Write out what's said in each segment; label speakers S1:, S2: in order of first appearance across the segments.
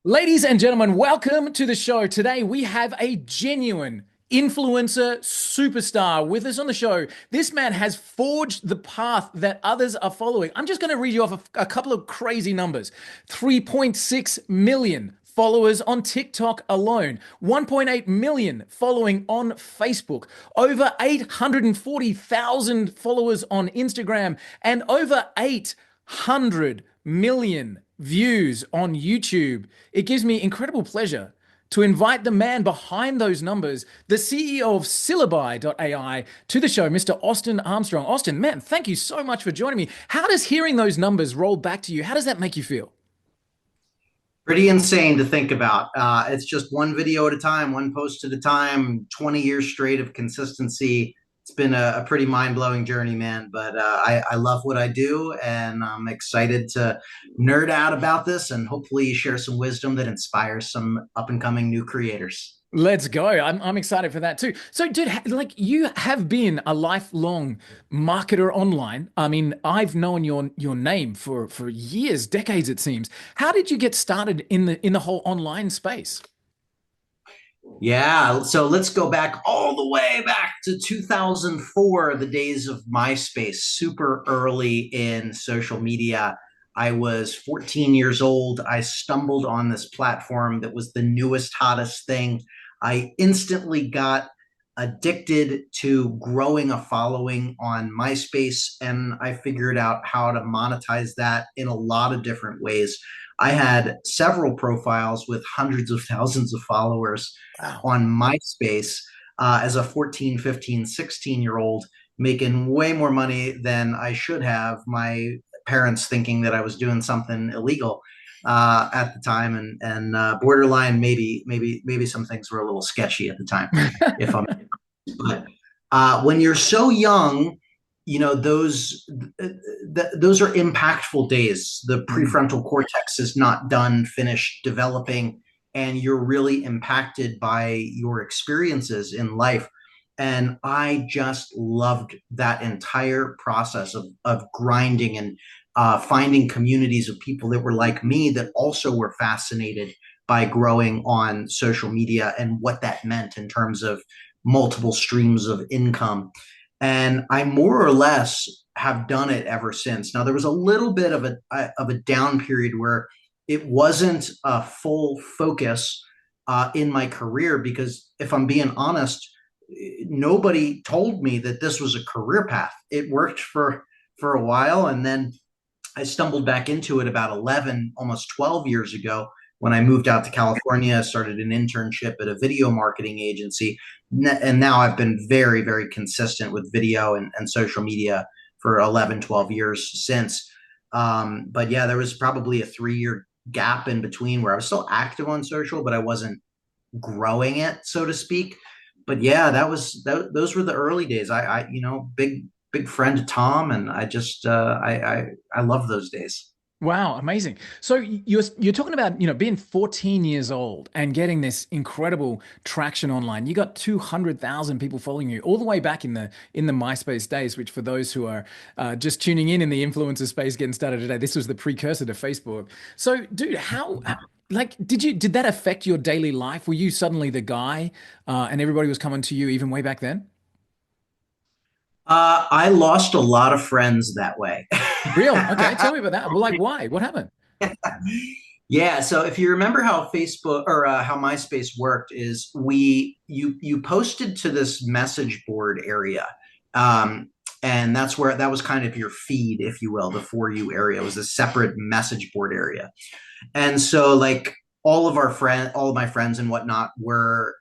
S1: Ladies and gentlemen, welcome to the show. Today we have a genuine influencer superstar with us on the show. This man has forged the path that others are following. I'm just going to read you off a couple of crazy numbers. 3.6 million followers on TikTok alone, 1.8 million following on Facebook, over 840,000 followers on Instagram, and over 800 million views on YouTube. It gives me incredible pleasure to invite the man behind those numbers, the CEO of Syllabi.ai, to the show, Mr. Austin Armstrong. Austin, man, thank you so much for joining me. How does hearing those numbers roll back to you? How does that make you feel?
S2: Pretty insane to think about. It's just one video at a time, one post at a time, 20 years straight of consistency. It's been a pretty mind-blowing journey, man. But I love what I do, and I'm excited to nerd out about this and hopefully share some wisdom that inspires some up-and-coming new creators.
S1: Let's go. I'm excited for that too. So, dude, like you have been a lifelong marketer online. I mean, I've known your name for years, decades it seems. How did you get started in the whole online space?
S2: Yeah, so let's go back all the way back to 2004, the days of MySpace, super early in social media. I was 14 years old. I stumbled on this platform that was the newest, hottest thing. I instantly got addicted to growing a following on MySpace, and I figured out how to monetize that in a lot of different ways. I had several profiles with hundreds of thousands of followers
S1: Wow.
S2: on MySpace as a 14, 15, 16-year old, making way more money than I should have. My parents thinking that I was doing something illegal at the time, and borderline maybe some things were a little sketchy at the time, if I'm. But when you're so young, you know those are impactful days. The
S1: Mm.
S2: prefrontal cortex is not done, finished developing, and you're really impacted by your experiences in life. And I just loved that entire process of grinding and finding communities of people that were like me that also were fascinated by growing on social media and what that meant in terms of multiple streams of income. And I more or less have done it ever since. Now there was a little bit of a down period where it wasn't a full focus in my career because if I'm being honest, nobody told me that this was a career path. It worked for a while, and then I stumbled back into it about 11, almost 12 years ago when I moved out to California, started an internship at a video marketing agency. And now I've been very, very consistent with video and social media for 11, 12 years since. But yeah, there was probably a 3 year gap in between where I was still active on social, but I wasn't growing it, so to speak. But yeah, those were the early days. Big friend of Tom, and I just I love those days.
S1: Wow, amazing. So you're talking about, being 14 years old and getting this incredible traction online. You got 200,000 people following you all the way back in the MySpace days, which for those who are just tuning in the influencer space getting started today, this was the precursor to Facebook. So, dude, like did that affect your daily life? Were you suddenly the guy and everybody was coming to you even way back then?
S2: I lost a lot of friends that way.
S1: Real? Okay, tell me about that. Well, like why? What happened?
S2: Yeah, so if you remember how Facebook or how MySpace worked, is you posted to this message board area, and that's where that was kind of your feed, if you will, the for you area was a separate message board area, and so like all of my friends and whatnot were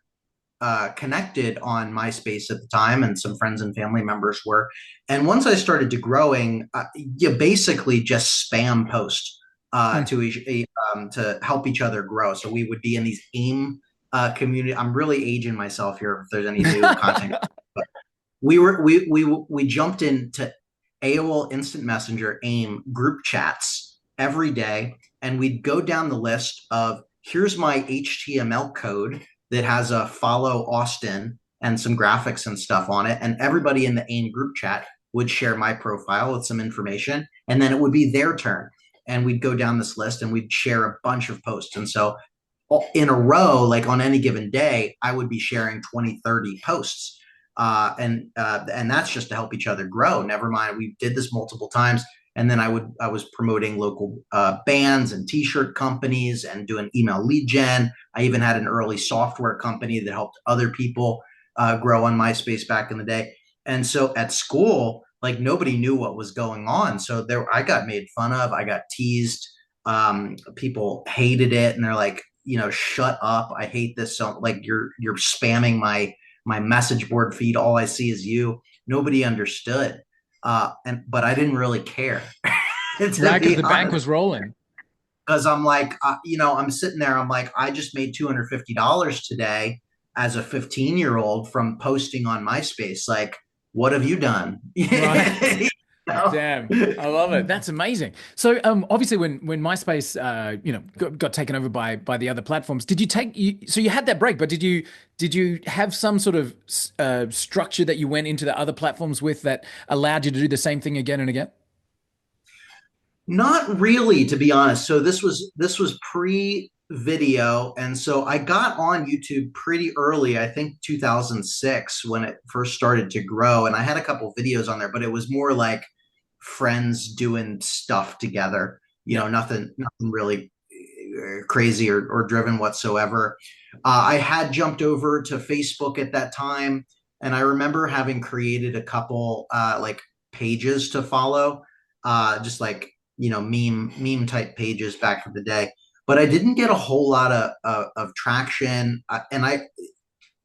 S2: connected on MySpace at the time, and some friends and family members were. And once I started to growing, you basically just spam post
S1: Hmm.
S2: to help each other grow. So we would be in these AIM community. I'm really aging myself here. If there's any new content, but we jumped into AOL Instant Messenger AIM group chats every day, and we'd go down the list of here's my HTML code that has a follow Austin and some graphics and stuff on it. And everybody in the AIM group chat would share my profile with some information. And then it would be their turn. And we'd go down this list and we'd share a bunch of posts. And so in a row, like on any given day, I would be sharing 20, 30 posts. And that's just to help each other grow. Never mind, we did this multiple times. And then I was promoting local bands and t-shirt companies and doing email lead gen. I even had an early software company that helped other people grow on MySpace back in the day. And so at school, like nobody knew what was going on. So there, I got made fun of. I got teased. People hated it, and they're like, shut up. I hate this. So like you're spamming my message board feed. All I see is you. Nobody understood. But I didn't really care to
S1: Right, because
S2: be
S1: the bank
S2: honest,
S1: was rolling.
S2: because I'm like, I'm sitting there. I'm like, I just made $250 today as a 15-year-old from posting on MySpace. Like, what have you done?
S1: Right.
S2: You know?
S1: Damn, I love it. That's amazing. So, obviously, when MySpace, got taken over by the other platforms, did you take you? So you had that break, but did you have some sort of structure that you went into the other platforms with that allowed you to do the same thing again and again?
S2: Not really, to be honest. So this was pre-video, and so I got on YouTube pretty early. I think 2006 when it first started to grow, and I had a couple videos on there, but it was more like friends doing stuff together.
S1: Yeah.
S2: Nothing really crazy or driven whatsoever. I had jumped over to Facebook at that time, and I remember having created a couple like pages to follow, just like meme type pages back in the day. But I didn't get a whole lot of traction, and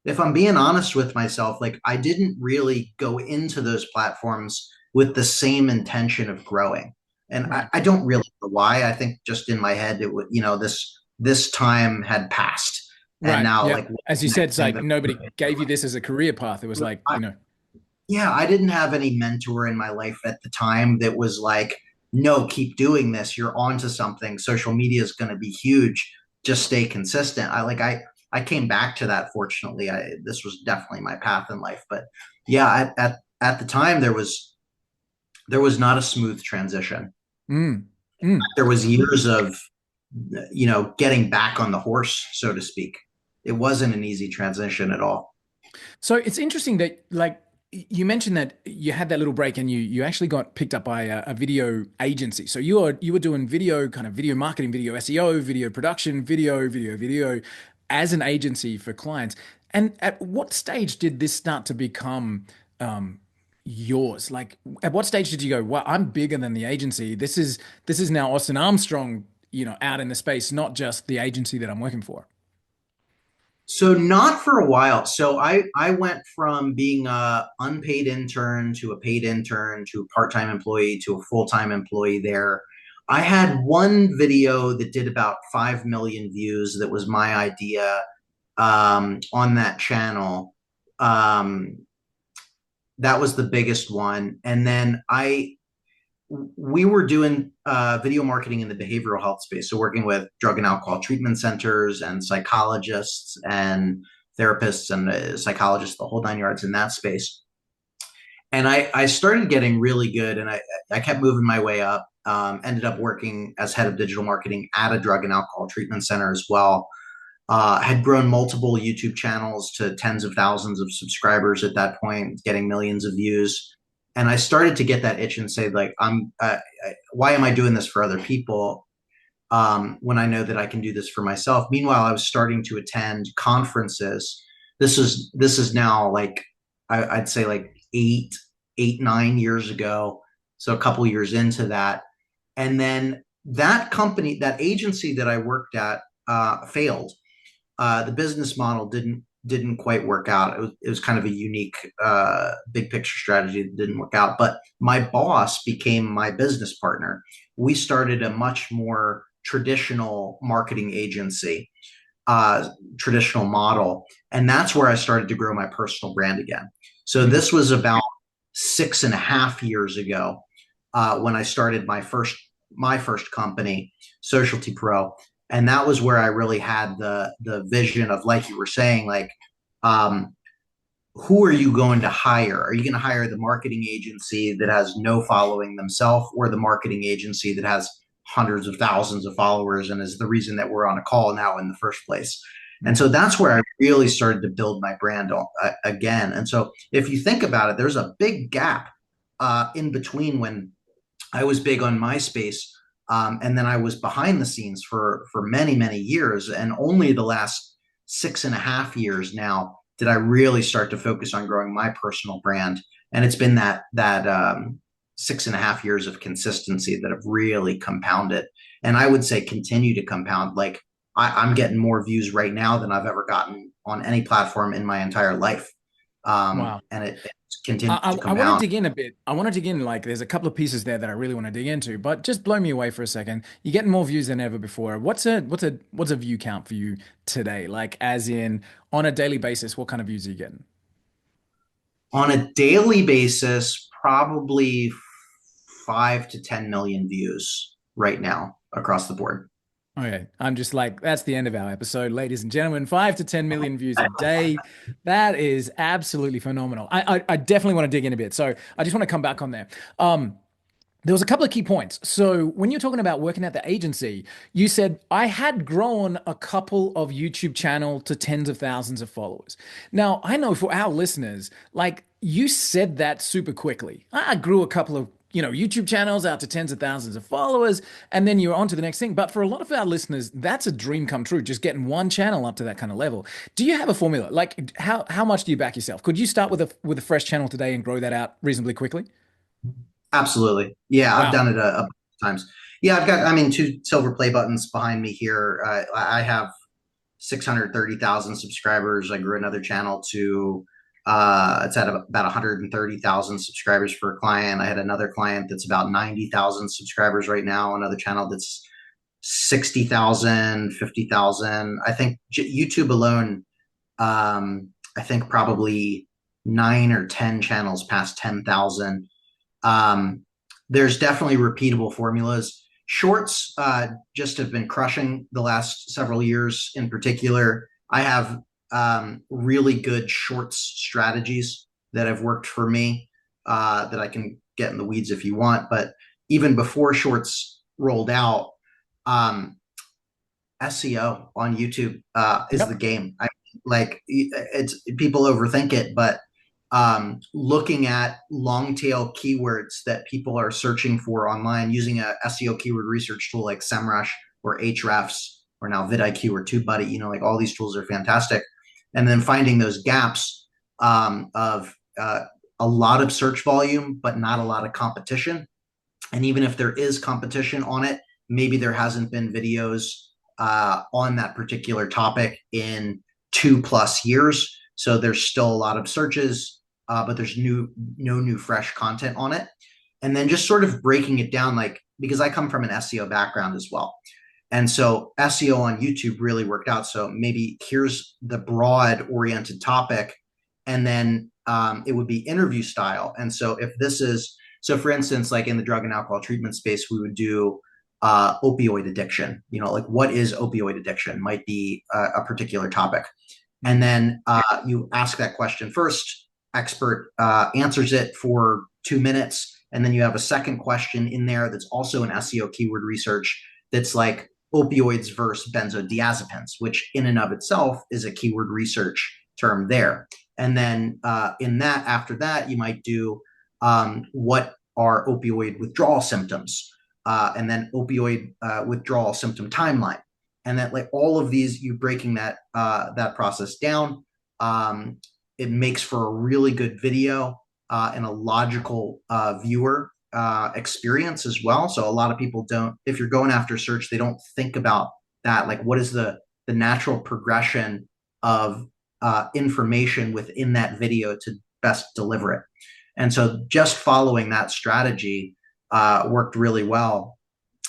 S2: if I'm being honest with myself, like I didn't really go into those platforms with the same intention of growing. And
S1: Right.
S2: I don't really know why. I think just in my head, it would, this time had passed. And
S1: Right.
S2: now,
S1: Yeah.
S2: like, what's
S1: As you
S2: the
S1: said,
S2: next
S1: it's
S2: thing
S1: like
S2: that,
S1: nobody gave you this as a career path. It was like,
S2: I, yeah, I didn't have any mentor in my life at the time that was like, no, keep doing this. You're onto something. Social media is going to be huge. Just stay consistent. I came back to that. Fortunately, this was definitely my path in life. But yeah, at the time there was not a smooth transition.
S1: mm, mm.
S2: There was years of getting back on the horse, so to speak. It wasn't an easy transition at all.
S1: So it's interesting that like you mentioned that you had that little break and you actually got picked up by a video agency. So you were doing video kind of video marketing, video SEO, video production, video as an agency for clients. And at what stage did this start to become yours? Like at what stage did you go, well, I'm bigger than the agency. This is now Austin Armstrong, out in the space, not just the agency that I'm working for.
S2: So not for a while. So I went from being a unpaid intern to a paid intern to a part-time employee to a full-time employee there. I had one video that did about 5 million views that was my idea on that channel. Um, that was the biggest one. And then we were doing video marketing in the behavioral health space. So working with drug and alcohol treatment centers and psychologists and therapists and psychologists, the whole nine yards in that space. And I started getting really good, and I kept moving my way up. Ended up working as head of digital marketing at a drug and alcohol treatment center as well. Had grown multiple YouTube channels to tens of thousands of subscribers at that point, getting millions of views. And I started to get that itch and say, like, why am I doing this for other people when I know that I can do this for myself? Meanwhile, I was starting to attend conferences. This is now like I'd say like 9 years ago, so a couple years into that. And then that company, that agency that I worked at, failed. The business model didn't quite work out. It was kind of a unique big picture strategy that didn't work out. But my boss became my business partner. We started a much more traditional marketing agency, traditional model, and that's where I started to grow my personal brand again. So
S1: Mm.
S2: this was about 6.5 years ago when I started my first company, Socialty Pro, and that was where I really had the vision of, like you were saying, like, um, who are you going to hire? Are you going to hire the marketing agency that has no following themselves, or the marketing agency that has hundreds of thousands of followers and is the reason that we're on a call now in the first place. And so
S1: Mm.
S2: that's where I really started to build my brand again. And so if you think about it, there's a big gap in between when I was big on Myspace, and then I was behind the scenes for many many years, and only the last 6.5 years now did I really start to focus on growing my personal brand. And it's been that 6.5 years of consistency that have really compounded, and I would say continue to compound. Like I'm getting more views right now than I've ever gotten on any platform in my entire life,
S1: Wow.
S2: and it continues
S1: I,
S2: to
S1: I want to
S2: compound.
S1: dig in a bit. I want to dig in, like, there's a couple of pieces there that I really want to dig into, but just blow me away for a second. You're getting more views than ever before. What's a view count for you today? Like, as in on a daily basis, what kind of views are you getting?
S2: On a daily basis, probably 5 to 10 million views right now across the board.
S1: Okay, I'm just like, that's the end of our episode, ladies and gentlemen. 5 to 10 million views a day. That is absolutely phenomenal. I definitely want to dig in a bit. So I just want to come back on there. There was a couple of key points. So when you're talking about working at the agency, you said I had grown a couple of YouTube channel to tens of thousands of followers. Now, I know for our listeners, like you said that super quickly. I grew a couple of, YouTube channels out to tens of thousands of followers, and then you're on to the next thing. But for a lot of our listeners, that's a dream come true, just getting one channel up to that kind of level. Do you have a formula? Like how much do you back yourself? Could you start with a fresh channel today and grow that out reasonably quickly?
S2: Absolutely. Yeah, I've
S1: Wow.
S2: done it a bunch of times. Yeah, I've got, I mean, two silver play buttons behind me here. I have 630,000 subscribers. I grew another channel to, it's at about 130,000 subscribers for a client. I had another client that's about 90,000 subscribers right now, another channel that's 60,000, 50,000. I think YouTube alone, I think probably 9 or 10 channels past 10,000. Um, there's definitely repeatable formulas. Shorts just have been crushing the last several years in particular. I have really good shorts strategies that have worked for me that I can get in the weeds if you want. But even before shorts rolled out, um, SEO on YouTube is the
S1: Yep.
S2: game. Like it's people overthink it, but looking at long tail keywords that people are searching for online using a SEO keyword research tool like SEMrush or Ahrefs or now vidIQ or TubeBuddy, like all these tools are fantastic. And then finding those gaps of a lot of search volume, but not a lot of competition. And even if there is competition on it, maybe there hasn't been videos on that particular topic in 2+ years. So there's still a lot of searches, but there's no new fresh content on it. And then just sort of breaking it down, like because I come from an SEO background as well. And so SEO on YouTube really worked out. So maybe here's the broad oriented topic, and then it would be interview style. And so if this is, so for instance, like in the drug and alcohol treatment space, we would do opioid addiction. Like what is opioid addiction might be a particular topic. And
S1: Mm.
S2: then you ask that question first, expert answers it for 2 minutes. And then you have a second question in there that's also an SEO keyword research that's like opioids versus benzodiazepines, which in and of itself is a keyword research term there. And then in that, after that, you might do what are opioid withdrawal symptoms, and then opioid withdrawal symptom timeline, and that like all of these, you breaking that process down, it makes for a really good video and a logical viewer experience as well. So a lot of people don't, if you're going after search, they don't think about that. Like, what is the natural progression of information within that video to best deliver it? And so just following that strategy worked really well.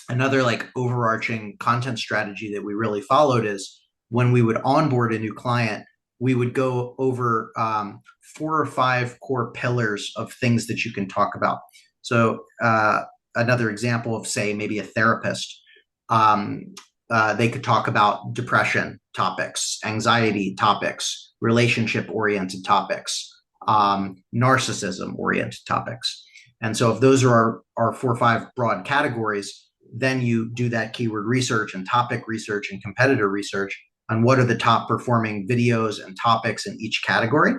S2: Another like overarching content strategy that we really followed is when we would onboard a new client, we would go over 4 or 5 core pillars of things that you can talk about. So another example of, say, maybe a therapist, they could talk about depression topics, anxiety topics, relationship oriented topics, narcissism oriented topics. And so if those are our 4 or 5 broad categories, Then you do that keyword research and topic research and competitor research on what are the top performing videos and topics in each category.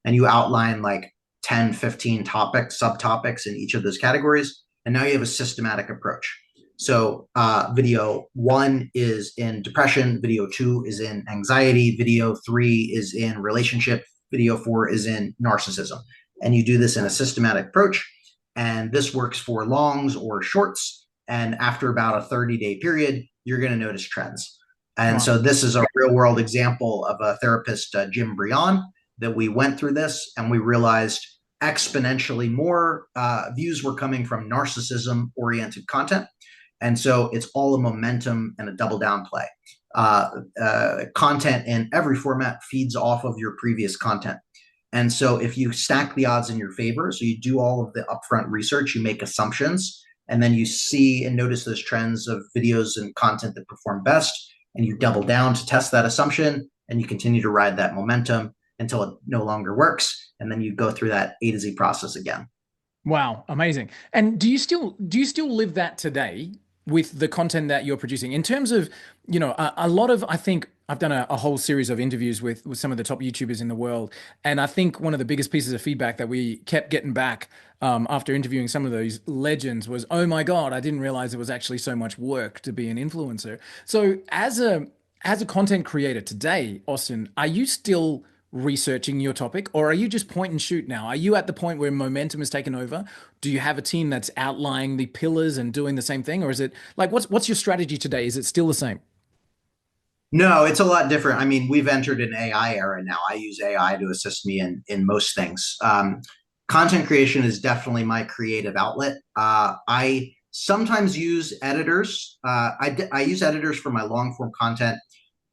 S2: And you outline like 10, 15 topics, subtopics in each of those categories. And now you have a systematic approach. So video one is in depression, video two is in anxiety, video three is in relationship, video four is in narcissism. And you do this in a systematic approach. And this works for longs or shorts. And after about a 30-day period, you're going to notice trends. And
S1: Wow.
S2: so this is a real world example of a therapist, Jim Brion, that we went through this and we realized exponentially more views were coming from narcissism oriented content. And so it's all a momentum and a double down play. Content in every format feeds off of your previous content. And so if you stack the odds in your favor, so you do all of the upfront research, you make assumptions, and then you see and notice those trends of videos and content that perform best, and you double down to test that assumption, and you continue to ride that momentum until it no longer works. And then you go through that A to Z process again.
S1: Wow, amazing. And do you still live that today with the content that you're producing? In terms of, a lot of, I think I've done a whole series of interviews with some of the top YouTubers in the world, and I think one of the biggest pieces of feedback that we kept getting back after interviewing some of those legends was, "Oh my God, I didn't realize it was actually so much work to be an influencer." So as a content creator today, Austin, are you still researching your topic, or are you just point and shoot now? Are you at the point where momentum has taken over? Do you have a team that's outlining the pillars and doing the same thing, or is it like what's your strategy today? Is it still the same?
S2: No, it's a lot different. I mean, we've entered an AI era now. I use AI to assist me in most things. Content creation is definitely my creative outlet. I sometimes use editors. I use editors for my long form content.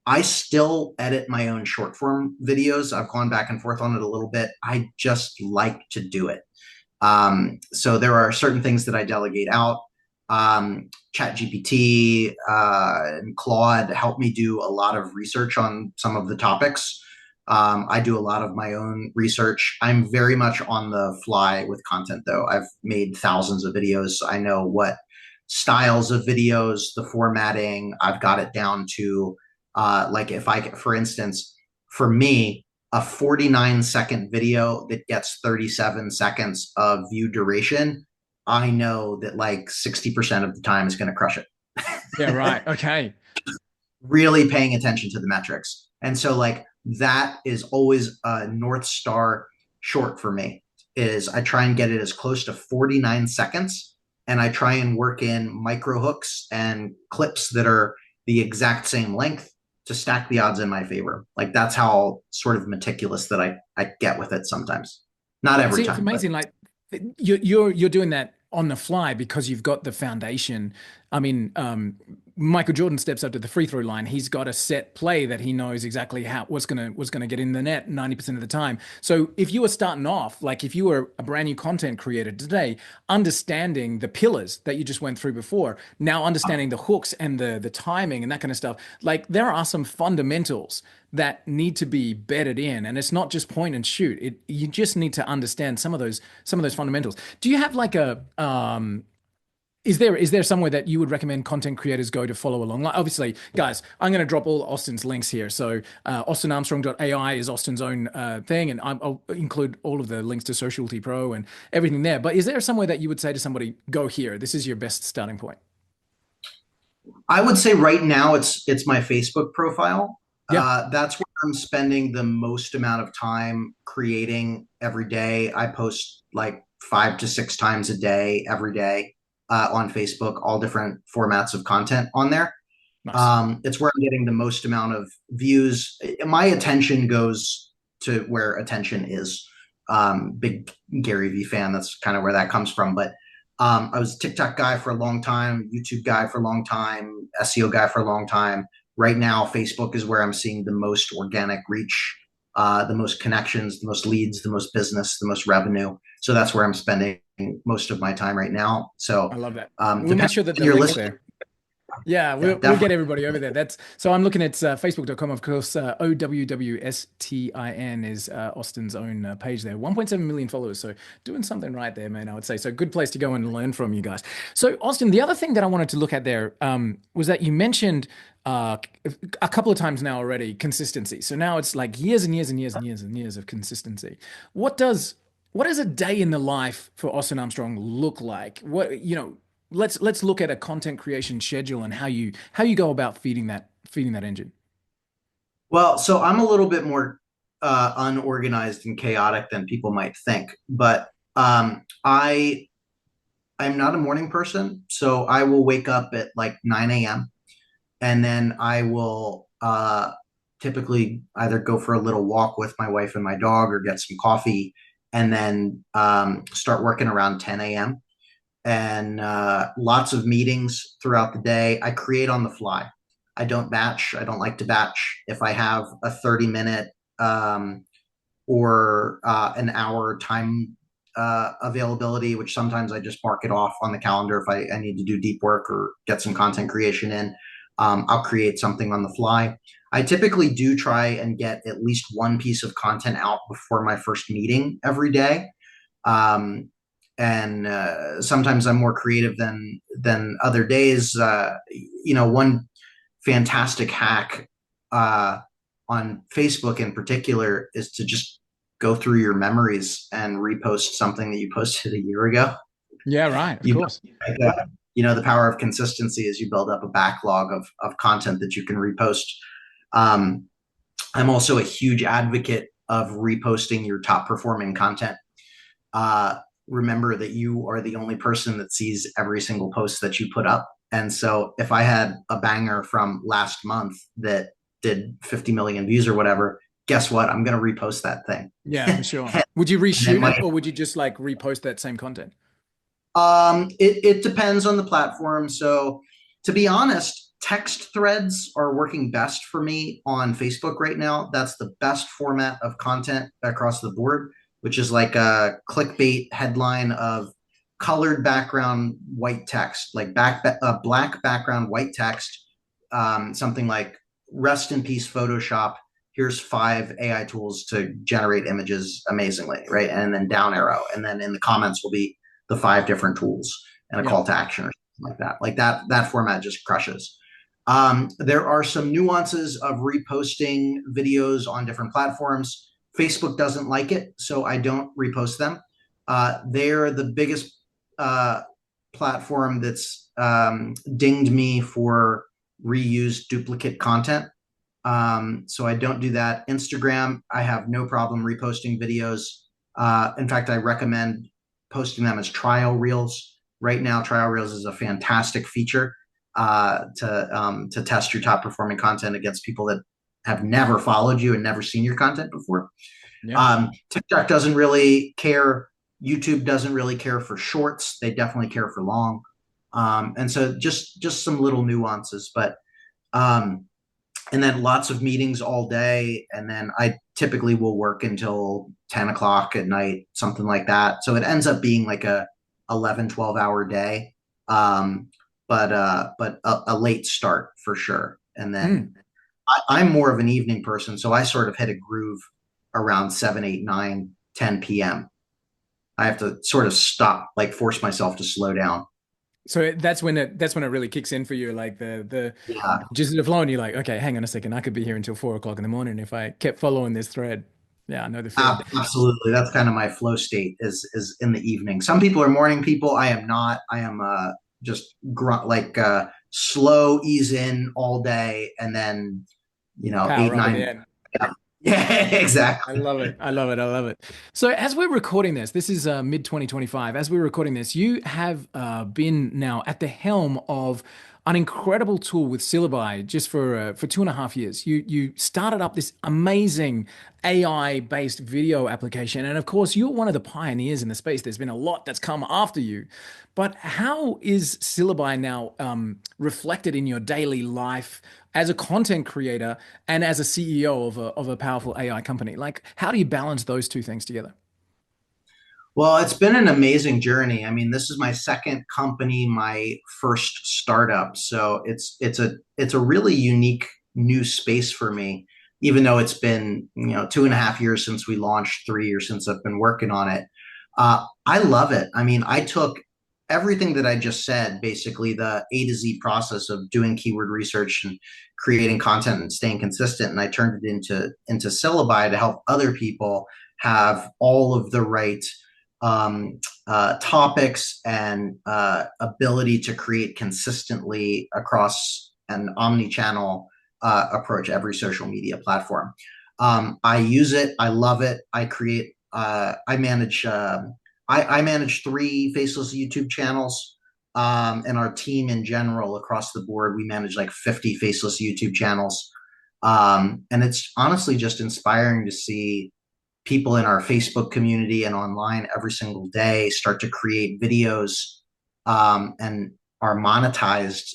S2: I still edit my own short form videos. I've gone back and forth on it a little bit. I just like to do it. So there are certain things that I delegate out. Chat GPT and Claude help me do a lot of research on some of the topics. I do a lot of my own research. I'm very much on the fly with content, though. I've made thousands of videos. I know what styles of videos, the formatting, I've got it down to like if I, for instance, for me, a 49-second video that gets 37 seconds of view duration, I know that like 60% of the time is going to crush it.
S1: Yeah, right. Okay.
S2: Really paying attention to the metrics. And so like that is always a North Star short for me is I try and get it as close to 49 seconds and I try and work in micro hooks and clips that are the exact same length to stack the odds in my favor. Like that's how sort of meticulous that I get with it sometimes. Not every
S1: See, it's
S2: time, but
S1: amazing. Like you're doing that on the fly because you've got the foundation. I mean, Michael Jordan steps up to the free throw line. He's got a set play that he knows exactly how what's gonna get in the net 90% of the time. So if you were starting off, like if you were a brand new content creator today, understanding the pillars that you just went through before, now understanding the hooks and the timing and that kind of stuff, like there are some fundamentals that need to be bedded in, and it's not just point and shoot. You just need to understand some of those fundamentals. Do you have like a is there somewhere that you would recommend content creators go to follow along? Like obviously, guys, I'm going to drop all Austin's links here. So AustinArmstrong.ai is Austin's own thing, and I'll include all of the links to Socialty Pro and everything there. But is there somewhere that you would say to somebody, go here? This is your best starting point.
S2: I would say right now it's my Facebook profile.
S1: Yeah.
S2: That's where I'm spending the most amount of time creating every day. I post like 5 to 6 times a day, every day on Facebook, all different formats of content on there.
S1: Nice.
S2: It's where I'm getting the most amount of views. My attention goes to where attention is. Big Gary Vee fan. That's kind of where that comes from. But I was a TikTok guy for a long time, YouTube guy for a long time, SEO guy for a long time. Right now, Facebook is where I'm seeing the most organic reach, the most connections, the most leads, the most business, the most revenue. So that's where I'm spending most of my time right now. So
S1: I love that. We'll make
S2: depending
S1: sure that
S2: on
S1: the
S2: your
S1: link's
S2: list,
S1: there. Yeah,
S2: Yeah,
S1: we'll get
S2: definitely.
S1: everybody over there. That's so I'm looking at facebook.com, of course. OWWSTIN is Austin's own page there. 1.7 million followers. So doing something right there, man, I would say. So good place to go and learn from you guys. So Austin, the other thing that I wanted to look at there was that you mentioned uh, a couple of times now already consistency. So now it's like years and years and years and years and years of consistency. What does what does a day in the life for Austin Armstrong look like? Let's look at a content creation schedule and how you go about feeding that engine.
S2: Well, so I'm a little bit more unorganized and chaotic than people might think, but I'm not a morning person, so I will wake up at like 9 a.m. and then I will typically either go for a little walk with my wife and my dog or get some coffee, and then start working around 10 a.m. And lots of meetings throughout the day. I create on the fly. I don't batch. I don't like to batch. If I have a 30-minute or an hour time availability, which sometimes I just mark it off on the calendar if I need to do deep work or get some content creation in. I'll create something on the fly. I typically do try and get at least one piece of content out before my first meeting every day. Um, and sometimes I'm more creative than other days. One fantastic hack uh, on Facebook in particular is to just go through your memories and repost something that you posted a year ago.
S1: Yeah, right. Of
S2: You
S1: course.
S2: know, the power of consistency is you build up a backlog of content that you can repost. Um, I'm also a huge advocate of reposting your top performing content. uh, Remember that you are the only person that sees every single post that you put up. And so if I had a banger from last month that did 50 million views or whatever, guess what? I'm going to repost that thing.
S1: Yeah, for sure.
S2: And
S1: Would you
S2: it
S1: reshoot it
S2: might,
S1: or would you just like repost that same content?
S2: it depends on the platform. So to be honest, text threads are working best for me on Facebook right now. That's the best format of content across the board, which is like a clickbait headline of colored background, white text, like black background, white text, something like "Rest in peace, Photoshop. Here's 5 AI tools to generate images amazingly," right? And then down arrow, and then in the comments will be the 5 different tools and a
S1: Yeah.
S2: call to action or something like that. Like that format just crushes. There are some nuances of reposting videos on different platforms. Facebook doesn't like it, so I don't repost them. They're the biggest uh, platform that's dinged me for reused duplicate content. So I don't do that. Instagram, I have no problem reposting videos. In fact, I recommend posting them as trial reels. Right now, trial reels is a fantastic feature to test your top performing content against people that have never followed you and never seen your content before.
S1: Yeah.
S2: TikTok doesn't really care. YouTube doesn't really care for shorts. They definitely care for long. And so just some little nuances, but um, and then lots of meetings all day. And then I typically will work until 10 o'clock at night, something like that. So it ends up being like a 11, 12 hour day. Um, but a late start for sure. And then
S1: Mm.
S2: I'm more of an evening person. So I sort of hit a groove around 7, 8, 9, 10 p.m. I have to sort of stop, like force myself to slow down.
S1: So that's when it really kicks in for you, like the
S2: Yeah,
S1: just the flow, and you're like, okay, hang on a second, I could be here until 4 o'clock in the morning if I kept following this thread. Yeah, I know the feeling.
S2: absolutely. That's kind of my flow state is in the evening. Some people are morning people. I am not. I am just slow ease in all day, and then
S1: Power
S2: eight
S1: up at the
S2: 9.
S1: end.
S2: Yeah, yeah,
S1: I
S2: exactly.
S1: love it. I love it. I love it. So as we're recording this is mid 2025. As we're recording this, you have been now at the helm of an incredible tool with Syllabi just for 2.5 years. You started up this amazing AI based video application, and of course, you're one of the pioneers in the space. There's been a lot that's come after you, but how is Syllabi now reflected in your daily life as a content creator and as a CEO of a powerful AI company? Like, how do you balance those two things together?
S2: Well, it's been an amazing journey. I mean, this is my second company, my first startup. So it's a really unique new space for me, even though it's been, 2.5 years since we launched, 3 years since I've been working on it. I love it. I mean, I took everything that I just said, basically the A to Z process of doing keyword research and creating content and staying consistent, and I turned it into Syllabi to help other people have all of the right topics and ability to create consistently across an omni-channel approach, every social media platform. I use it. I love it. I create. I manage. I manage three faceless YouTube channels, and our team in general across the board, we manage like 50 faceless YouTube channels. And it's honestly just inspiring to see people in our Facebook community and online every single day start to create videos, and are monetized,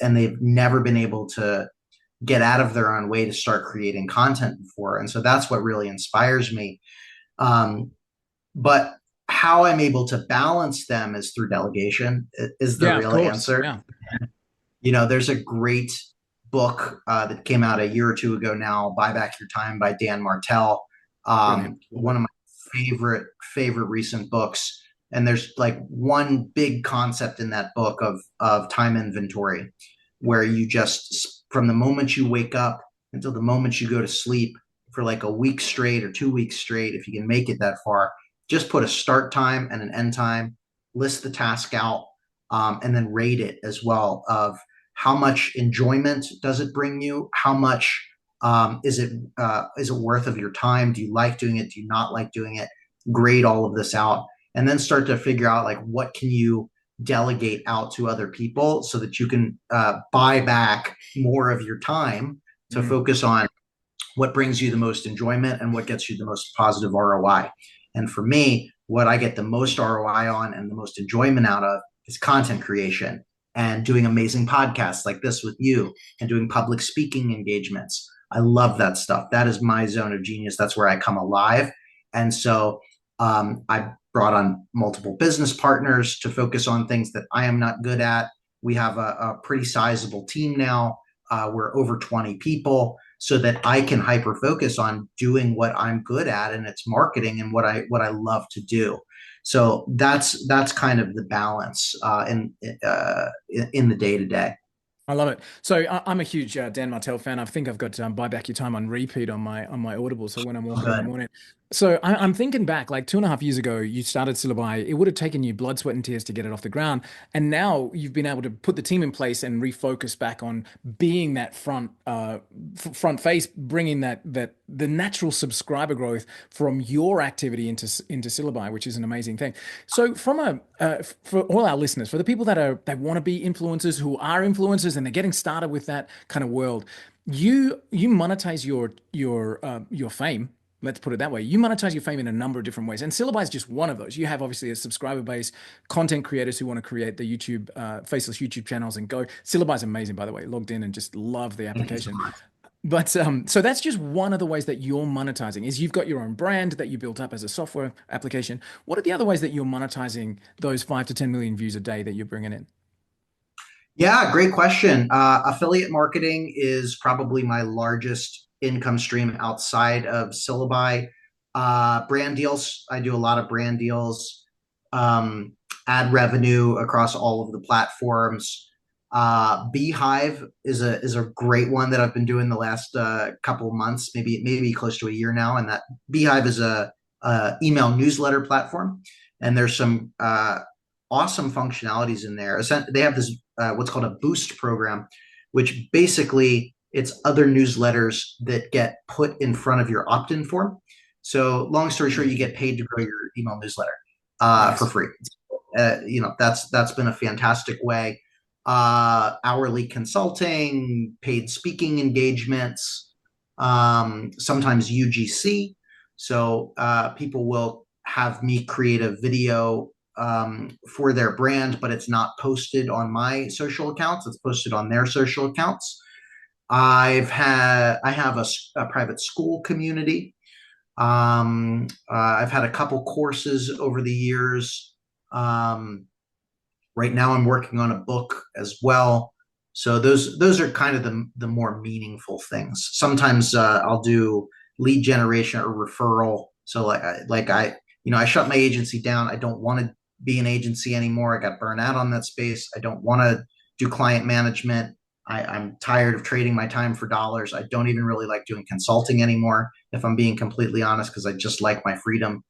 S2: and they've never been able to get out of their own way to start creating content before. And so that's what really inspires me. Um, but how I'm able to balance them is through delegation, is the
S1: Yeah, of
S2: real
S1: course.
S2: answer.
S1: Yeah,
S2: There's a great book that came out a year or two ago now, Buy Back Your Time by Dan Martell.
S1: brilliant. Love
S2: One
S1: it.
S2: of my favorite recent books. And there's like one big concept in that book of time inventory, where you just, from the moment you wake up until the moment you go to sleep, for like a week straight or 2 weeks straight, if you can make it that far, just put a start time and an end time, list the task out, and then rate it as well, of how much enjoyment does it bring you, how much is it worth of your time, do you like doing it, do you not like doing it, grade all of this out, and then start to figure out like what can you delegate out to other people so that you can buy back more of your time to
S1: Mm.
S2: focus on what brings you the most enjoyment and what gets you the most positive ROI. And for me, what I get the most ROI on and the most enjoyment out of is content creation and doing amazing podcasts like this with you and doing public speaking engagements. I love that stuff. That is my zone of genius. That's where I come alive. And so I brought on multiple business partners to focus on things that I am not good at. We have a pretty sizable team now. We're over 20 people, so that I can hyper focus on doing what I'm good at, and it's marketing and what I love to do. So that's kind of the balance in the day to day.
S1: I love it. So I'm a huge Dan Martell fan. I think I've got Buy Back Your Time on repeat on my Audible. So when I'm walking in the
S2: Good.
S1: morning, so I'm thinking back like 2.5 years ago, you started Syllabi. It would have taken you blood, sweat, and tears to get it off the ground, and now you've been able to put the team in place and refocus back on being that front face, bringing that the natural subscriber growth from your activity into Syllabi, which is an amazing thing. So for all our listeners, for the people that want to be influencers, who are influencers, and they're getting started with that kind of world, you monetize your fame. Let's put it that way. You monetize your fame in a number of different ways, and Syllabi is just one of those. You have obviously a subscriber base, content creators who want to create the YouTube faceless YouTube channels and go. Syllabi is amazing, by the way. Logged in and just love the
S2: Thank you so
S1: application.
S2: much.
S1: But so that's just one of the ways that you're monetizing is you've got your own brand that you built up as a software application. What are the other ways that you're monetizing those 5 to 10 million views a day that you're bringing in?
S2: Yeah, great question. Affiliate marketing is probably my largest income stream outside of Syllabi. Brand deals, I do a lot of brand deals, um, ad revenue across all of the platforms. Beehive is a great one that I've been doing the last couple of months, maybe close to a year now. And that Beehive is a email newsletter platform, and there's some awesome functionalities in there. They have this what's called a boost program, which basically it's other newsletters that get put in front of your opt-in form. So long story short, you get paid to grow your email newsletter for
S1: Nice.
S2: free. That's been a fantastic way. Hourly consulting, paid speaking engagements, sometimes UGC. So people will have me create a video for their brand, but it's not posted on my social accounts. It's posted on their social accounts. I have a private school community I've had a couple courses over the years. Um, right now, I'm working on a book as well. So those are kind of the more meaningful things. Sometimes I'll do lead generation or referral. So I shut my agency down. I don't want to be an agency anymore. I got burned out on that space. I don't want to do client management. I'm tired of trading my time for dollars. I don't even really like doing consulting anymore, if I'm being completely honest, because I just like my freedom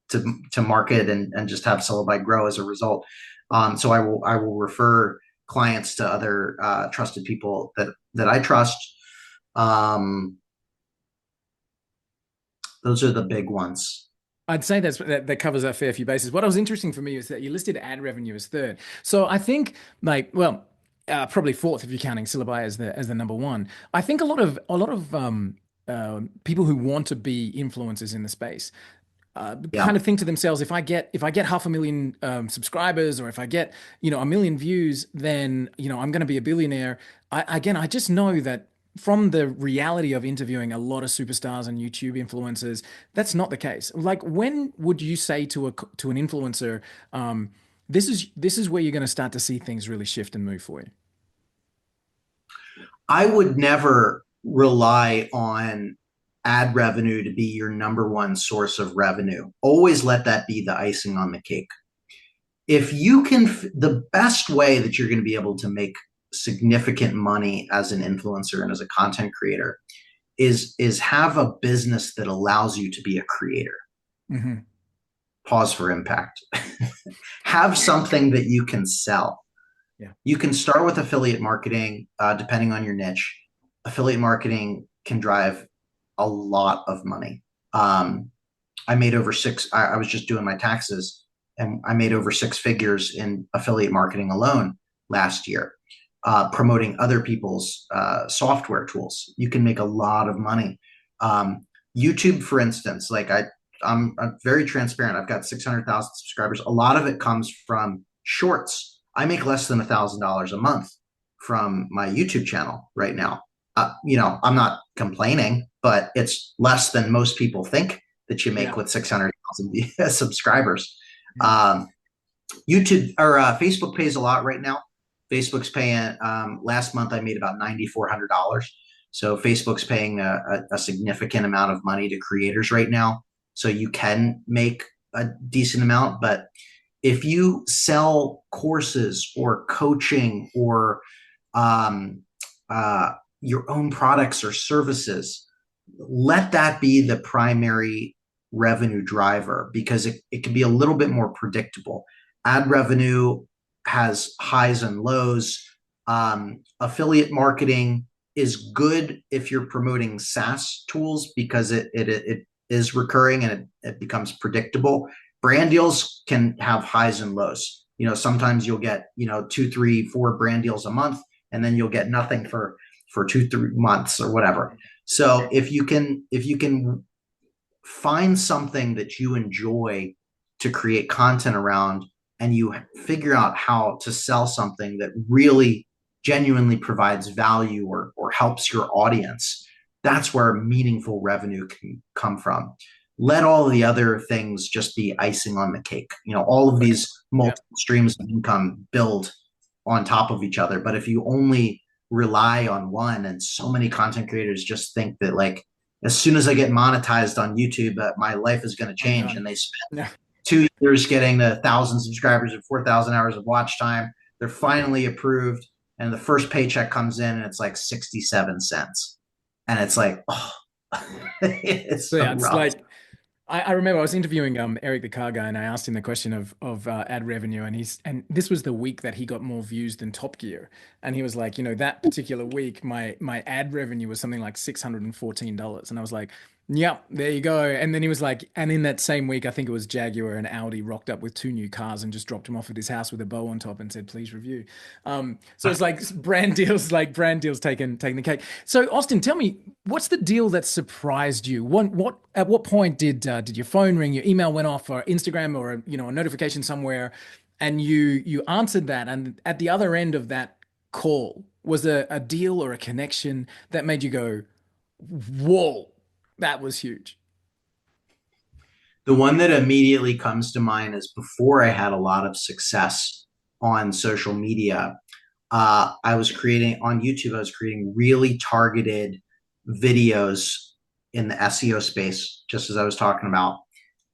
S2: to market and just have Syllabi grow as a result. So I will refer clients to other trusted people that I trust. Um, those are the big ones.
S1: I'd say that covers a fair few bases. What was interesting for me is that you listed ad revenue as third. So I think probably fourth if you're counting Syllabi as the number one. I think a lot of people who want to be influencers in the space kind
S2: Yeah.
S1: of think to themselves, if I get 500,000 subscribers, or if I get 1 million views, then I'm going to be a billionaire. I just know that from the reality of interviewing a lot of superstars and YouTube influencers, that's not the case. Like, when would you say to an influencer, this is where you're going to start to see things really shift and move for you?
S2: I would never rely on ad revenue to be your number one source of revenue. Always let that be the icing on the cake. If you can, the best way that you're going to be able to make significant money as an influencer and as a content creator is have a business that allows you to be a creator.
S1: Hmm.
S2: Pause for impact. Have something that you can sell.
S1: Yeah.
S2: You can start with affiliate marketing, depending on your niche. Affiliate marketing can drive a lot of money. I made over six. I was just doing my taxes, and I made over six figures in affiliate marketing alone last year, promoting other people's software tools. You can make a lot of money. Um, YouTube, for instance, I'm very transparent. I've got 600,000 subscribers. A lot of it comes from shorts. I make less than $1,000 a month from my YouTube channel right now. I'm not complaining, but it's less than most people think that you make
S1: Yeah.
S2: with 600,000 subscribers.
S1: Yeah.
S2: Um, YouTube or Facebook pays a lot right now. Facebook's paying. Last month, I made about $9,400. So Facebook's paying a significant amount of money to creators right now. So you can make a decent amount, but if you sell courses or coaching or um, uh, your own products or services, let that be the primary revenue driver because it can be a little bit more predictable. Ad revenue has highs and lows. Affiliate marketing is good if you're promoting SaaS tools because it is recurring and it becomes predictable. Brand deals can have highs and lows. Sometimes you'll get, two, three, four brand deals a month, and then you'll get nothing for 2, 3 months or whatever. So if you can find something that you enjoy to create content around, and you figure out how to sell something that really genuinely provides value or helps your audience, that's where meaningful revenue can come from. Let all of the other things just be icing on the cake. All of
S1: Okay.
S2: these
S1: Yeah.
S2: multiple streams of income build on top of each other. But if you only rely on one, and so many content creators just think that, like, as soon as I get monetized on YouTube, my life is going to
S1: I'm
S2: change. And
S1: done.
S2: they spend
S1: Yeah.
S2: 2 years getting to 1,000 subscribers and 4,000 hours of watch time. They're finally approved, and the first paycheck comes in, and it's like 67 cents, and it's like, oh, it's
S1: So
S2: so
S1: yeah, it's
S2: rough.
S1: like I remember I was interviewing Eric the car guy, and I asked him the question of ad revenue, and this was the week that he got more views than Top Gear, and he was like, that particular week, my ad revenue was something like $614, and I was like, yep, there you go. And then he was like, and in that same week, I think it was Jaguar and Audi rocked up with two new cars and just dropped him off at his house with a bow on top and said, please review. So it's like brand deals taking the cake. So Austin, tell me, what's the deal that surprised you? What at what point did your phone ring, your email went off, or Instagram, or a notification somewhere, and you answered that, and at the other end of that call was a deal or a connection that made you go, "Whoa, that was huge."
S2: The one that immediately comes to mind is before I had a lot of success on social media. I was creating on YouTube, I was creating really targeted videos in the SEO space, just as I was talking about.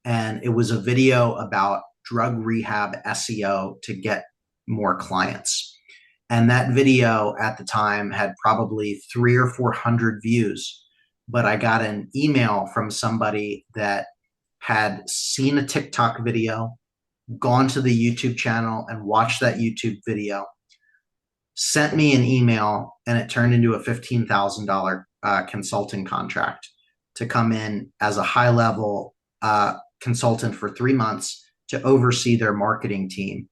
S2: And it was a video about drug rehab SEO to get more clients. And that video at the time had probably 300 or 400 views. But I got an email from somebody that had seen a TikTok video, gone to the YouTube channel and watched that YouTube video, sent me an email, and it turned into a $15,000 consulting contract to come in as a high level consultant for 3 months to oversee their marketing team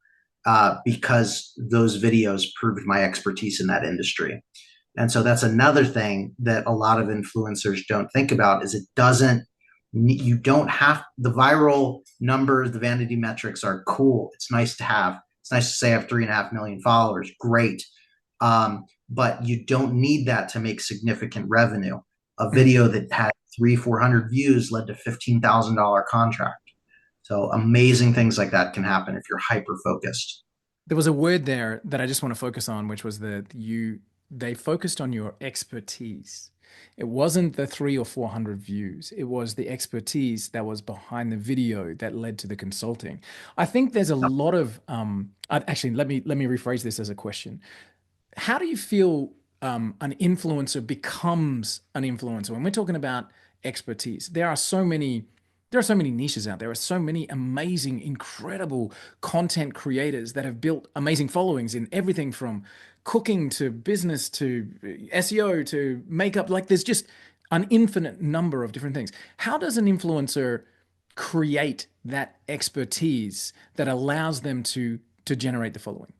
S2: because those videos proved my expertise in that industry. And so that's another thing that a lot of influencers don't think about is it doesn't you don't have the viral numbers, the vanity metrics are cool. It's nice to have. It's nice to say I have 3.5 million followers. Great. But you don't need that to make significant revenue. A video that had 400 views led to $15,000 contract. So amazing things like that can happen if you're hyper focused.
S1: There was a word there that I just want to focus on, which was they focused on your expertise. It wasn't the 300 or 400 views. It was the expertise that was behind the video that led to the consulting. I think there's a lot of actually let me rephrase this as a question. How do you feel an influencer becomes an influencer? When we're talking about expertise, there are so many niches out there. There are so many amazing, incredible content creators that have built amazing followings in everything from cooking to business to SEO to makeup. Like there's just an infinite number of different things. How does an influencer create that expertise that allows them to generate the following?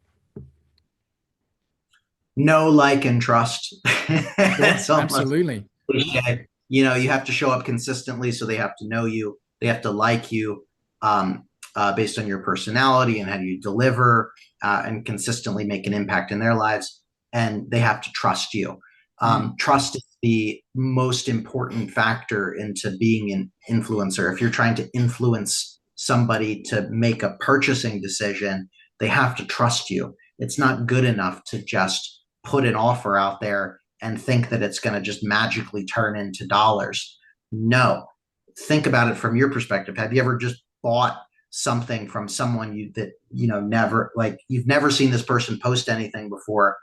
S2: Know, like, and trust.
S1: Sure,
S2: It's almost
S1: absolutely.
S2: cliche. You have to show up consistently, so they have to know you. They have to like you based on your personality and how you deliver and consistently make an impact in their lives. And they have to trust you.
S1: Mm,
S2: Trust is the most important factor into being an influencer. If you're trying to influence somebody to make a purchasing decision, they have to trust you. It's not good enough to just put an offer out there and think that it's going to just magically turn into dollars. No. Think about it from your perspective. Have you ever just bought something from someone never, like, you've never seen this person post anything before?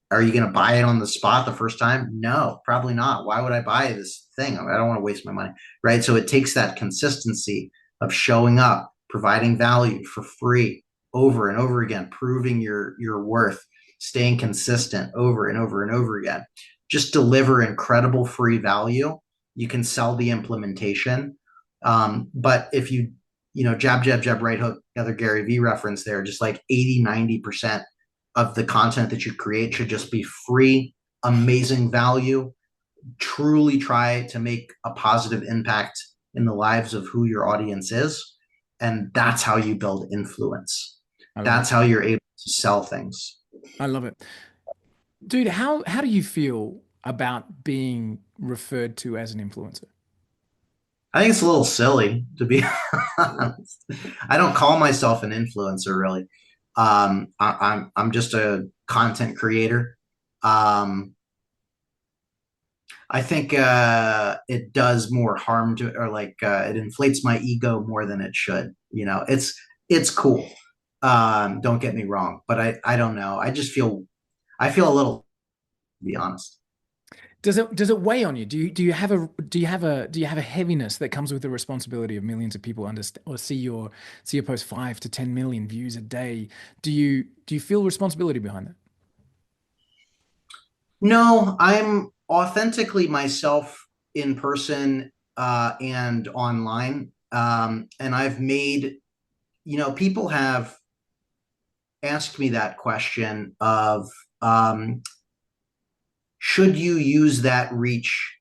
S2: Are you going to buy it on the spot the first time? No, probably not. Why would I buy this thing? I don't want to waste my money, right? So it takes that consistency of showing up, providing value for free over and over again, proving your worth, staying consistent over and over and over again. Just deliver incredible free value. You can sell the implementation. But if jab, jab, jab, right hook, another Gary Vee reference there, just like 80-90% of the content that you create should just be free, amazing value. Truly try to make a positive impact in the lives of who your audience is. And that's how you build influence.
S1: I love it.
S2: That's how you're able to sell things.
S1: I love it. Dude, how do you feel about being referred to as an influencer?
S2: I think it's a little silly, to be honest. I don't call myself an influencer really. I'm just a content creator. Um, I think it does more harm to, or like it inflates my ego more than it should. It's cool. Don't get me wrong, but I don't know. I feel a little, to be honest.
S1: Does it weigh on you? Do you have a heaviness that comes with the responsibility of millions of people understand or see your post 5 to 10 million views a day? Do you feel responsibility behind that?
S2: No, I'm authentically myself in person and online. And I've made, people have asked me that question of should you use that reach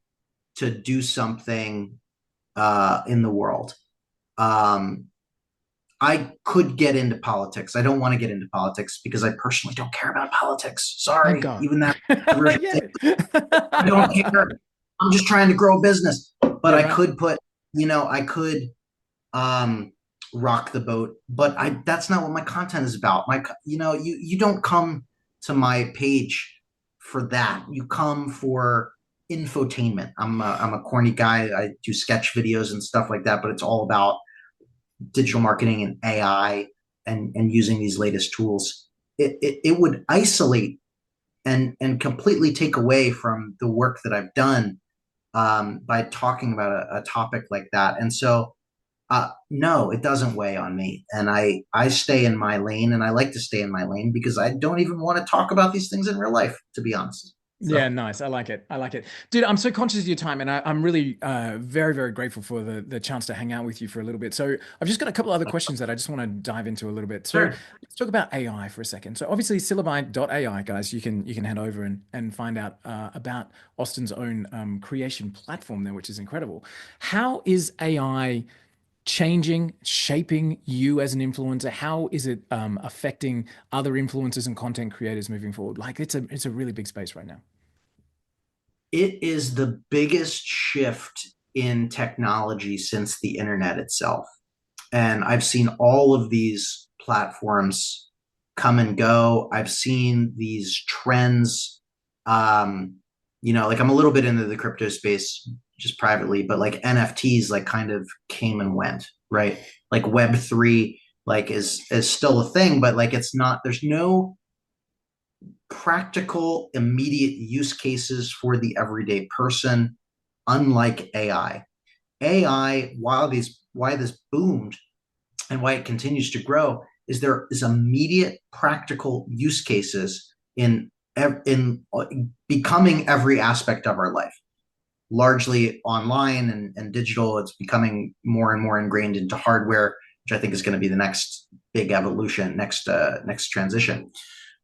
S2: to do something in the world? Um, I could get into politics. I don't want to get into politics because I personally don't care about politics.
S1: Thank
S2: Sorry,
S1: God.
S2: even that controversial thing.
S1: Yeah.
S2: I don't care. I'm just trying to grow a business. But
S1: Yeah,
S2: I
S1: right.
S2: could put, I could. um, rock the boat. But that's not what my content is about. You don't come to my page for that. You come for infotainment. I'm a corny guy. I do sketch videos and stuff like that, but it's all about digital marketing and AI and using these latest tools. It would isolate and completely take away from the work that I've done by talking about a topic like that. And so, no, it doesn't weigh on me. And I stay in my lane, and I like to stay in my lane because I don't even want to talk about these things in real life, to be honest.
S1: Yeah,
S2: So,
S1: nice. I like it. I like it. Dude, I'm so conscious of your time and I'm really very, very grateful for the chance to hang out with you for a little bit. So I've just got a couple other questions that I just want to dive into a little bit. So
S2: sure.
S1: let's talk about AI for a second. So obviously Syllabi.ai, guys, you can head over and find out about Austin's own creation platform there, which is incredible. How is AI changing, shaping you as an influencer? How is it affecting other influencers and content creators moving forward? Like it's a really big space right now.
S2: It is the biggest shift in technology since the internet itself. And I've seen all of these platforms come and go. I've seen these trends. Um, like I'm a little bit into the crypto space just privately, but like NFTs like kind of came and went, right? Like Web3 like is still a thing, but like it's not, there's no practical immediate use cases for the everyday person, unlike AI. AI, why this boomed and why it continues to grow is there is immediate practical use cases in becoming every aspect of our life, largely online and digital. It's becoming more and more ingrained into hardware, which I think is going to be the next big evolution, next transition.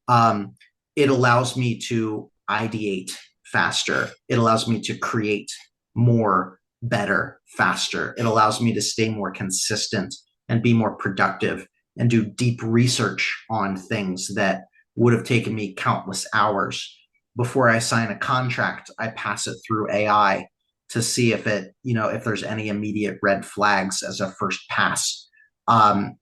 S2: um, it allows me to ideate faster. It allows me to create more, better, faster. It allows me to stay more consistent and be more productive and do deep research on things that would have taken me countless hours. Before I sign a contract, I pass it through AI to see if there's any immediate red flags as a first pass.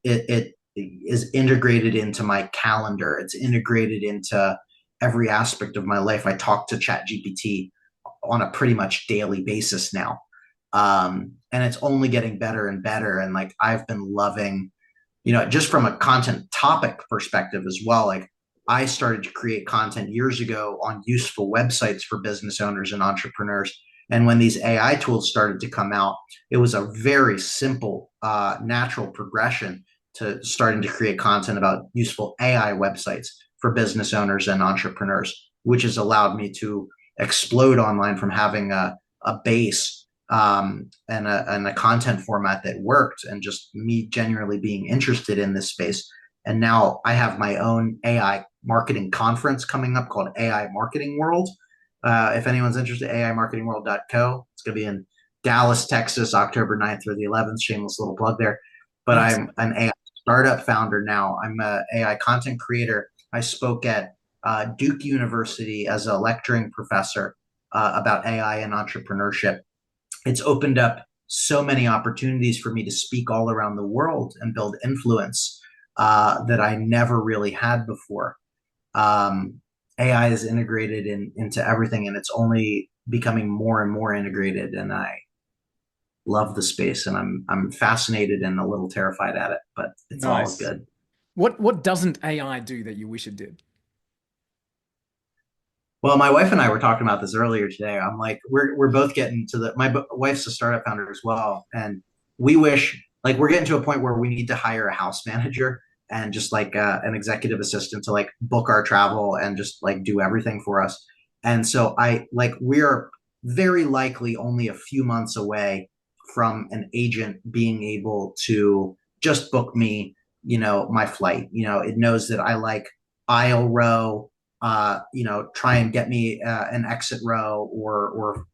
S2: It is integrated into my calendar. It's integrated into every aspect of my life. I talk to ChatGPT on a pretty much daily basis now. And it's only getting better and better. And like I've been loving, just from a content topic perspective as well. Like I started to create content years ago on useful websites for business owners and entrepreneurs. And when these AI tools started to come out, it was a very simple, natural progression to starting to create content about useful AI websites for business owners and entrepreneurs, which has allowed me to explode online from having a base and a content format that worked and just me genuinely being interested in this space. And now I have my own AI marketing conference coming up called AI Marketing World. If anyone's interested, aimarketingworld.co. It's going to be in Dallas, Texas, October 9th through the 11th. Shameless little plug there. But
S1: Nice.
S2: I'm an AI startup founder now. I'm an AI content creator. I spoke at Duke University as a lecturing professor about AI and entrepreneurship. It's opened up so many opportunities for me to speak all around the world and build influence that I never really had before. AI is integrated into everything, and it's only becoming more and more integrated. And I love the space, and I'm fascinated and a little terrified at it, but it's all
S1: Nice.
S2: good.
S1: What doesn't AI do that you wish it did?
S2: Well, my wife and I were talking about this earlier today. I'm like, we're both getting to wife's a startup founder as well, and we wish like we're getting to a point where we need to hire a house manager and just like an executive assistant to like book our travel and just like do everything for us. And so I like we're very likely only a few months away from an agent being able to just book me, my flight. It knows that I like aisle row, try and get me an exit row or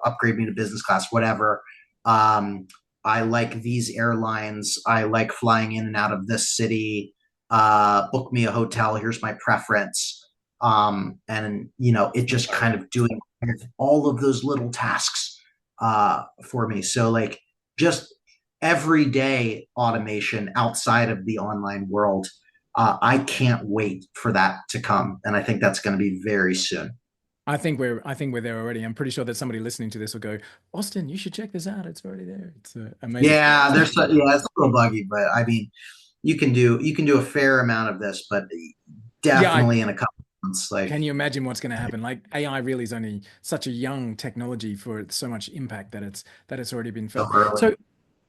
S2: upgrade me to business class, whatever. I like these airlines. I like flying in and out of this city. Book me a hotel. Here's my preference. And it just kind of doing all of those little tasks for me. So like just everyday automation outside of the online world. I can't wait for that to come, and I think that's going to be very soon.
S1: I think we're there already. I'm pretty sure that somebody listening to this will go, Austin, you should check this out. It's already there. It's amazing.
S2: Yeah, yeah, it's a little buggy, but I mean, you can do a fair amount of this, but
S1: Yeah,
S2: definitely in a couple months, like
S1: can you imagine what's going to happen? Like AI really is only such a young technology for so much impact that it's already been
S2: so
S1: felt.
S2: early.
S1: So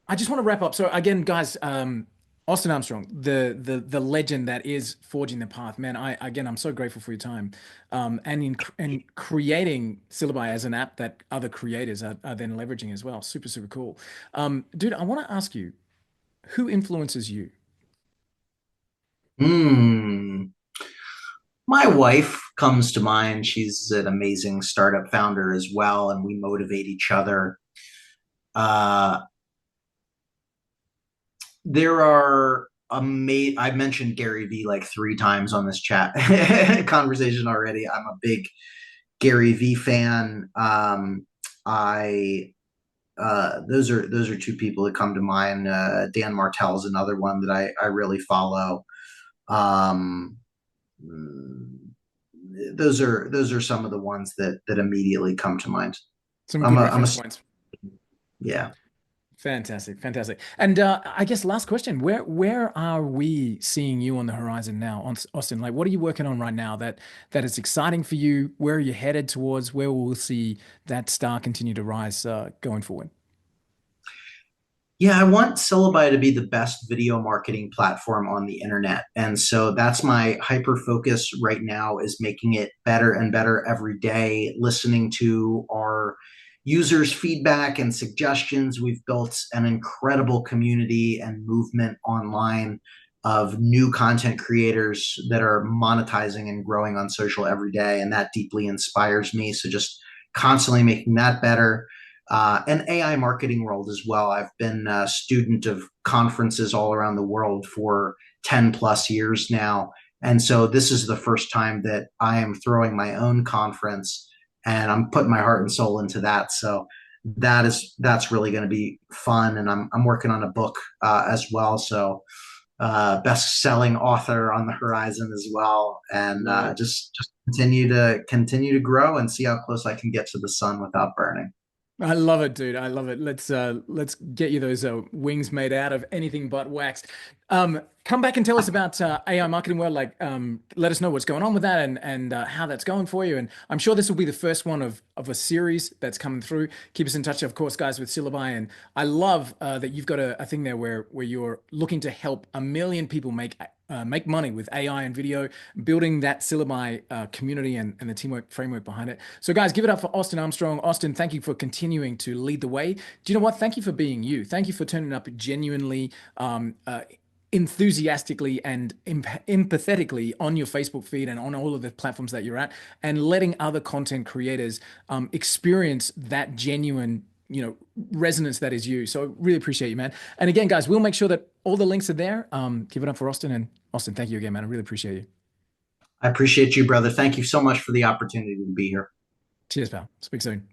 S1: I just want to wrap up. So again, guys, Austin Armstrong, the legend that is forging the path, man. I'm so grateful for your time, and creating Syllabi as an app that other creators are then leveraging as well. Super super cool, dude. I want to ask you, who influences you?
S2: Hmm. My wife comes to mind. She's an amazing startup founder as well, and we motivate each other. Uh, there are I mentioned Gary Vee like three times on this chat conversation already. I'm a big Gary Vee fan. I those are two people that come to mind. Dan Martell is another one that I really follow. Um, those are some of the ones that immediately come to mind.
S1: Some
S2: I'm
S1: good
S2: a I'm a
S1: reference points.
S2: yeah.
S1: Fantastic, fantastic. And I guess last question: where are we seeing you on the horizon now, Austin? Like, what are you working on right now that is exciting for you? Where are you headed towards? Where will we see that star continue to rise going forward?
S2: Yeah, I want Syllabi to be the best video marketing platform on the internet. And so that's my hyper focus right now is making it better and better every day, listening to our users' feedback and suggestions. We've built an incredible community and movement online of new content creators that are monetizing and growing on social every day. And that deeply inspires me. So just constantly making that better, and AI marketing world as well. I've been a student of conferences all around the world for 10 plus years now. And so this is the first time that I am throwing my own conference and I'm putting my heart and soul into that. So that's really going to be fun. And I'm working on a book as well. So best selling author on the horizon as well. And
S1: Whoa.
S2: just continue to grow and see how close I can get to the sun without burning.
S1: I love it, dude. I love it. Let's get you those wings made out of anything but wax. Come back and tell us about AI marketing world. Like, let us know what's going on with that and how that's going for you. And I'm sure this will be the first one of a series that's coming through. Keep us in touch, of course, guys, with Syllabi. And I love that you've got a thing there where you're looking to help a million people make money with AI and video, building that Syllabi community and the teamwork framework behind it. So, guys, give it up for Austin Armstrong. Austin, thank you for continuing to lead the way. Do you know what? Thank you for being you. Thank you for turning up genuinely, enthusiastically and empathetically on your Facebook feed and on all of the platforms that you're at, and letting other content creators experience that genuine resonance that is you. So really appreciate you, man. And again, guys, we'll make sure that all the links are there. Give it up for Austin, and Austin, thank you again, man. I really appreciate you.
S2: I appreciate you, brother. Thank you so much for the opportunity to be here.
S1: Cheers, pal. Speak soon.